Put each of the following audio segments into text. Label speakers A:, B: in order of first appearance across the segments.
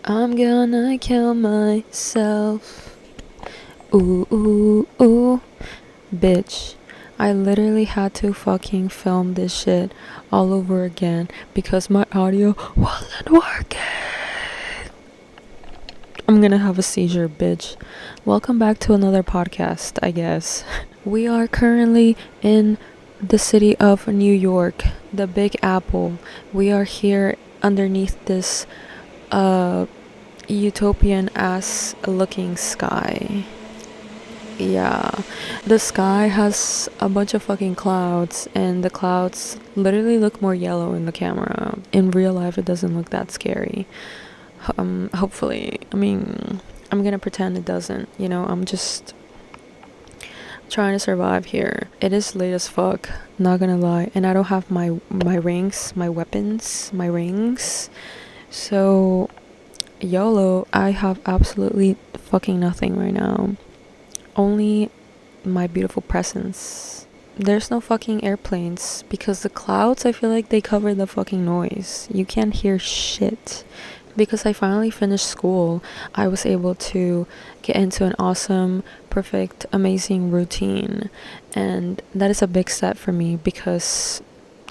A: I'm gonna kill myself. Ooh, ooh, ooh. Bitch, I literally had to fucking film this shit all over again because my audio wasn't working. I'm gonna have a seizure, bitch. Welcome back to another podcast, I guess. We are currently in the city of New York, the Big Apple. We are here underneath this utopian ass looking sky. Yeah, the sky has a bunch of fucking clouds, and the clouds literally look more yellow in the camera. In real life, it doesn't look that scary. Hopefully. I mean, I'm gonna pretend it doesn't. I'm just trying to survive here. It is late as fuck, not gonna lie, and I don't have my rings, my weapons, my rings. So, YOLO, I have absolutely fucking nothing right now. Only my beautiful presence. There's no fucking airplanes because the clouds, I feel like they cover the fucking noise. You can't hear shit. Because I finally finished school, I was able to get into an awesome, perfect, amazing routine. And that is a big step for me because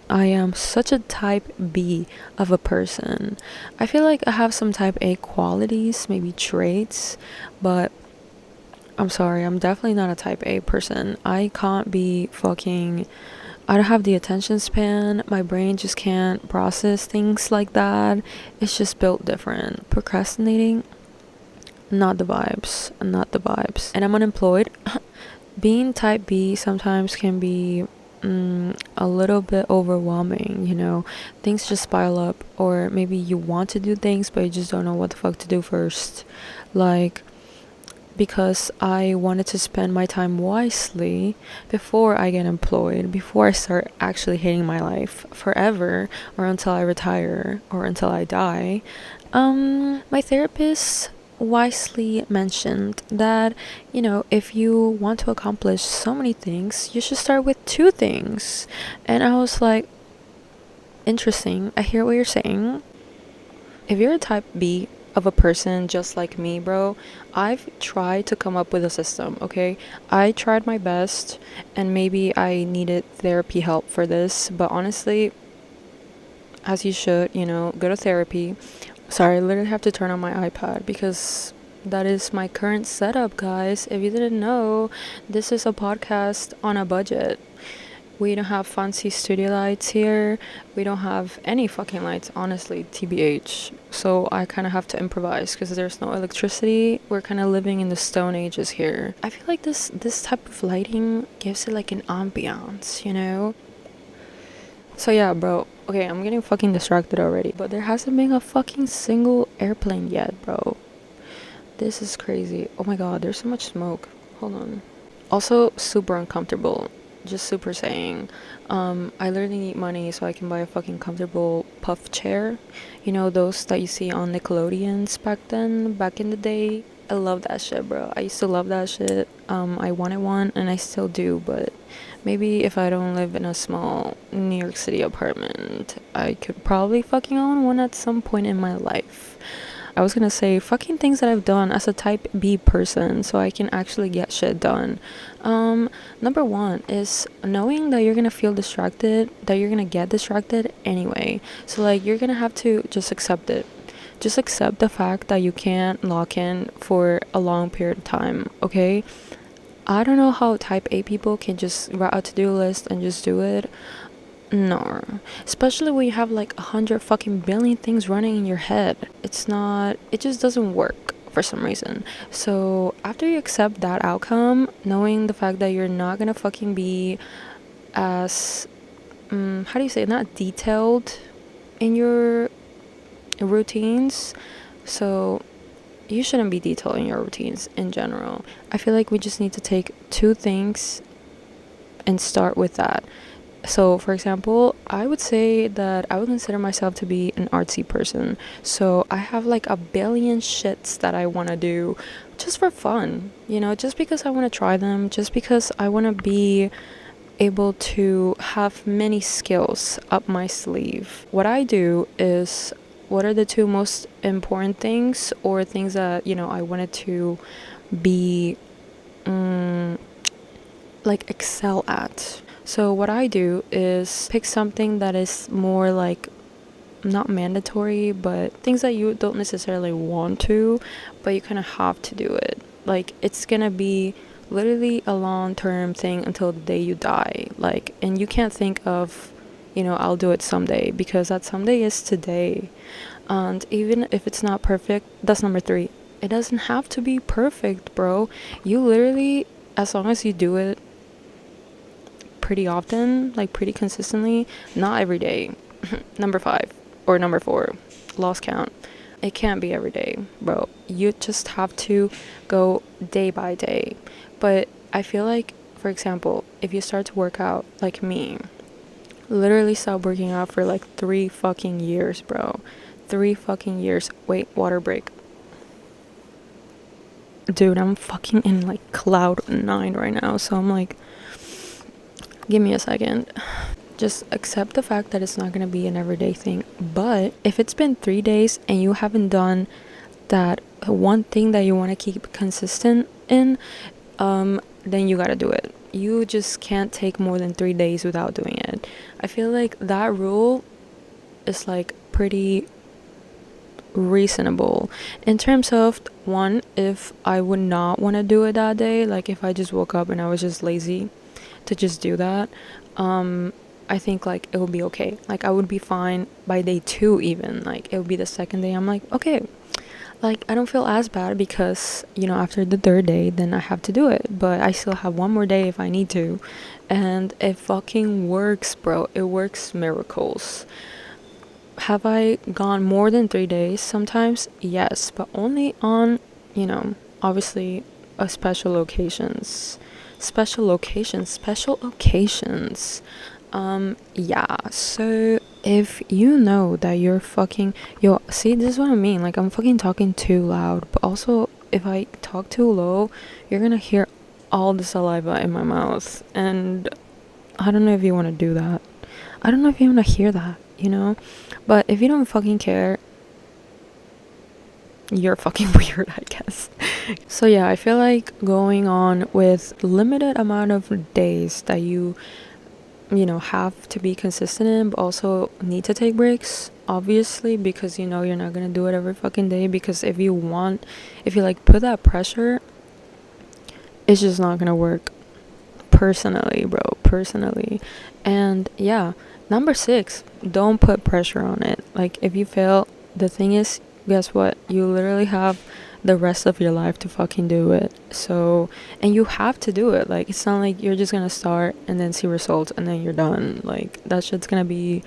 A: I am such a type B of a person. I feel like I have some type A qualities, maybe traits, but I'm sorry, I'm definitely not a type A person. I can't be fucking... I don't have the attention span. My brain just can't process things like that. It's just built different. Procrastinating, not the vibes. Not the vibes. And I'm unemployed. Being type B sometimes can be a little bit overwhelming. Things just pile up, or maybe you want to do things but you just don't know what the fuck to do first. Like, because I wanted to spend my time wisely before I get employed, before I start actually hating my life forever, or until I retire, or until I die. My therapist wisely mentioned that, if you want to accomplish so many things, you should start with 2 things. And I was like, interesting, I hear what you're saying. If you're a type B of a person just like me, bro, I've tried to come up with a system, okay? I tried my best, and maybe I needed therapy help for this, but honestly, as you should, go to therapy. Sorry, I literally have to turn on my iPad because that is my current setup, guys. If you didn't know, this is a podcast on a budget. We don't have fancy studio lights here. We don't have any fucking lights, honestly, TBH. So I kind of have to improvise because there's no electricity. We're kind of living in the Stone Ages here. I feel like this type of lighting gives it like an ambiance, So yeah, bro. Okay, I'm getting fucking distracted already. But there hasn't been a fucking single airplane yet, bro. This is crazy. Oh my god, there's so much smoke. Hold on. Also, super uncomfortable. Just super saying. I literally need money so I can buy a fucking comfortable puff chair. Those that you see on Nickelodeons back in the day. I love that shit, bro. I used to love that shit. I wanted one and I still do, but maybe if I don't live in a small New York City apartment, I could probably fucking own one at some point in my life. I was gonna say fucking things that I've done as a type B person so I can actually get shit done. Number 1 is knowing that you're gonna feel distracted, that you're gonna get distracted anyway. So like, you're gonna have to just accept it. Just accept the fact that you can't lock in for a long period of time, okay? I don't know how type A people can just write a to-do list and just do it. No, especially when you have like 100 fucking billion things running in your head. It just doesn't work for some reason. So after you accept that outcome, knowing the fact that you're not gonna fucking be as how do you say it? Not detailed in your routines, so you shouldn't be detailed in your routines in general. I feel like we just need to take 2 things and start with that. So, for example, I would say that I would consider myself to be an artsy person. So, I have like a billion shits that I want to do just for fun, just because I want to try them, just because I want to be able to have many skills up my sleeve. What I do is what are the two most important things, or things that, I wanted to be like excel at. So what I do is pick something that is more like not mandatory, but things that you don't necessarily want to, but you kind of have to do it. Like, it's gonna be literally a long-term thing until the day you die. Like, and you can't think of, I'll do it someday, because that someday is today. And even if it's not perfect, that's number 3. It doesn't have to be perfect, bro. You literally, as long as you do it pretty often, like pretty consistently, not every day. Number 5 or number 4, lost count. It can't be every day, bro. You just have to go day by day. But I feel like, for example, if you start to work out like me, literally stop working out for like 3 fucking years, bro. 3 fucking years. Wait, water break. Dude, I'm fucking in like cloud 9 right now, so I'm like, give me a second. Just accept the fact that it's not going to be an everyday thing. But if it's been 3 days and you haven't done that one thing that you want to keep consistent in, then you got to do it. You just can't take more than 3 days without doing it. I feel like that rule is like pretty reasonable in terms of, one, if I would not want to do it that day, like if I just woke up and I was just lazy to just do that, I think like it would be okay. Like I would be fine by day 2 even. Like it would be the second day, I'm like, okay, like I don't feel as bad, because after the 3rd day then I have to do it, but I still have one more day if I need to. And it fucking works, bro. It works miracles. Have I gone more than 3 days sometimes? Yes, but only on, obviously special occasions. Special occasions. Yeah, so if you know that you're fucking, see, this is what I mean, like I'm fucking talking too loud, but also if I talk too low, you're gonna hear all the saliva in my mouth, and I don't know if you want to do that. I don't know if you want to hear that, but if you don't fucking care, you're fucking weird, I guess. So yeah, I feel like going on with limited amount of days that you have to be consistent in, but also need to take breaks, obviously, because you're not gonna do it every fucking day, because if you like put that pressure, it's just not gonna work. Personally. And yeah, number 6, don't put pressure on it. Like if you fail, the thing is, guess what, you literally have the rest of your life to fucking do it. So, and you have to do it. Like it's not like you're just gonna start and then see results and then you're done. Like that shit's gonna be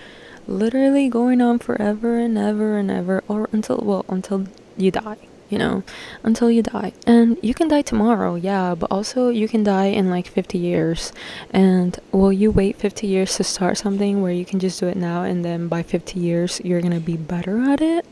A: literally going on forever and ever and ever, or until you die, until you die. And you can die tomorrow, yeah, but also you can die in like 50 years. And will you wait 50 years to start something where you can just do it now, and then by 50 years you're gonna be better at it?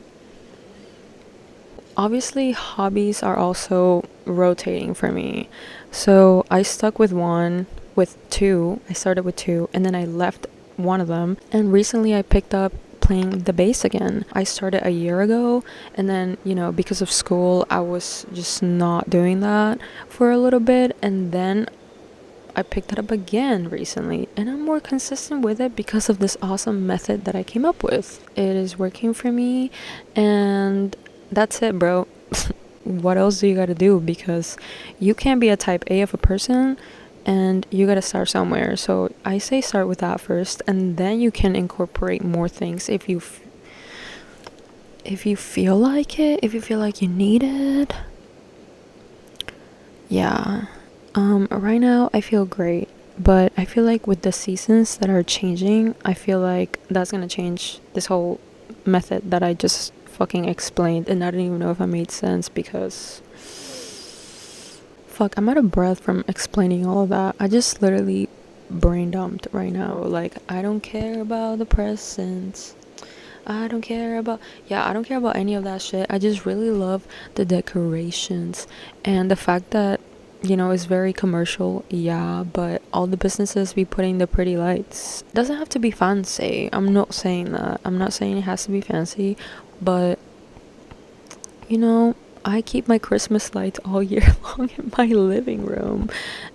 A: Obviously, hobbies are also rotating for me. So I stuck with 2. I started with 2, and then I left one of them. And recently I picked up playing the bass again. I started a year ago, and then, because of school, I was just not doing that for a little bit. And then I picked it up again recently, and I'm more consistent with it because of this awesome method that I came up with. It is working for me, and that's it, bro. What else do you gotta do? Because you can't be a type A of a person, and you gotta start somewhere. So I say start with that first, and then you can incorporate more things if you feel like it, if you feel like you need it. Yeah. Right now I feel great, but I feel like with the seasons that are changing, I feel like that's gonna change this whole method that I just fucking explained. And I don't even know if I made sense, because fuck, I'm out of breath from explaining all of that. I just literally brain dumped right now. Like, I don't care about the presents, I don't care about any of that shit. I just really love the decorations and the fact that it's very commercial, yeah, but all the businesses be putting the pretty lights. Doesn't have to be fancy. I'm not saying that. I'm not saying it has to be fancy. But you know, I keep my Christmas lights all year long in my living room.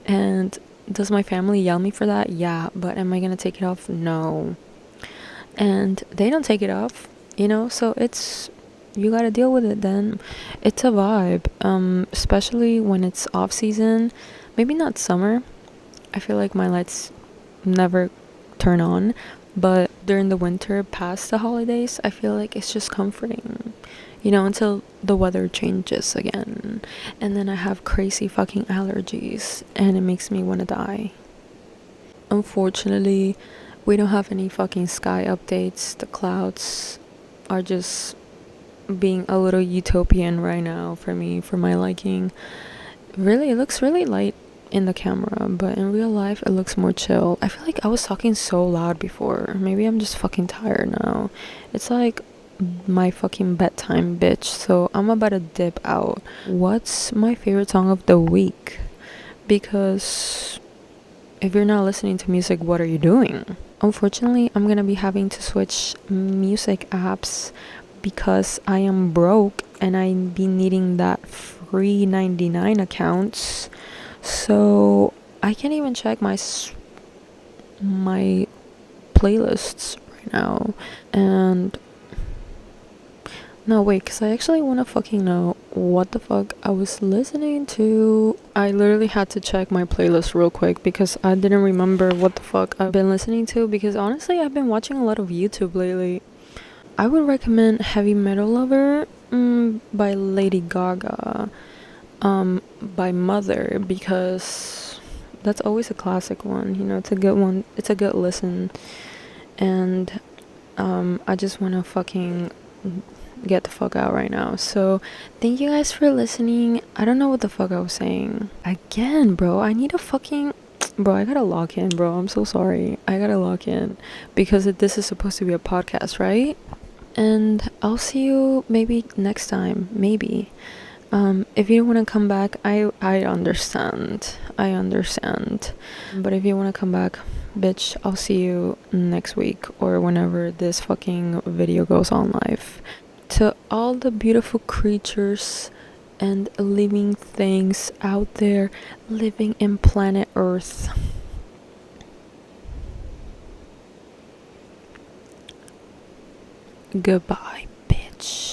A: And does my family yell me for that? Yeah, but am I gonna take it off? No. And they don't take it off, so it's, you gotta deal with it then. It's a vibe, especially when it's off season. Maybe not summer. I feel like my lights never turn on, but during the winter past the holidays, I feel like it's just comforting, until the weather changes again. And then I have crazy fucking allergies and it makes me want to die. Unfortunately, we don't have any fucking sky updates. The clouds are just being a little utopian right now for me, for my liking. Really, it looks really light in the camera, but in real life it looks more chill. I feel like I was talking so loud before. Maybe I'm just fucking tired now. It's like my fucking bedtime, bitch. So I'm about to dip out. What's my favorite song of the week? Because if you're not listening to music, what are you doing? Unfortunately, I'm gonna be having to switch music apps because I am broke and I be needing that free 99 accounts. So I can't even check my playlists right now. And no, wait, because I actually want to fucking know what the fuck I was listening to. I literally had to check my playlist real quick because I didn't remember what the fuck I've been listening to, because honestly, I've been watching a lot of YouTube lately. I would recommend Heavy Metal Lover by Lady Gaga, by Mother, because that's always a classic one, it's a good one, it's a good listen. And I just want to fucking get the fuck out right now. So thank you guys for listening. I don't know what the fuck I was saying again, bro. I need a fucking, bro, I gotta lock in, bro. I'm so sorry, I gotta lock in because this is supposed to be a podcast, right? And I'll see you maybe next time, maybe. If you don't want to come back, I understand, but if you want to come back, bitch, I'll see you next week or whenever this fucking video goes on live. To all the beautiful creatures and living things out there living in planet Earth, goodbye, bitch.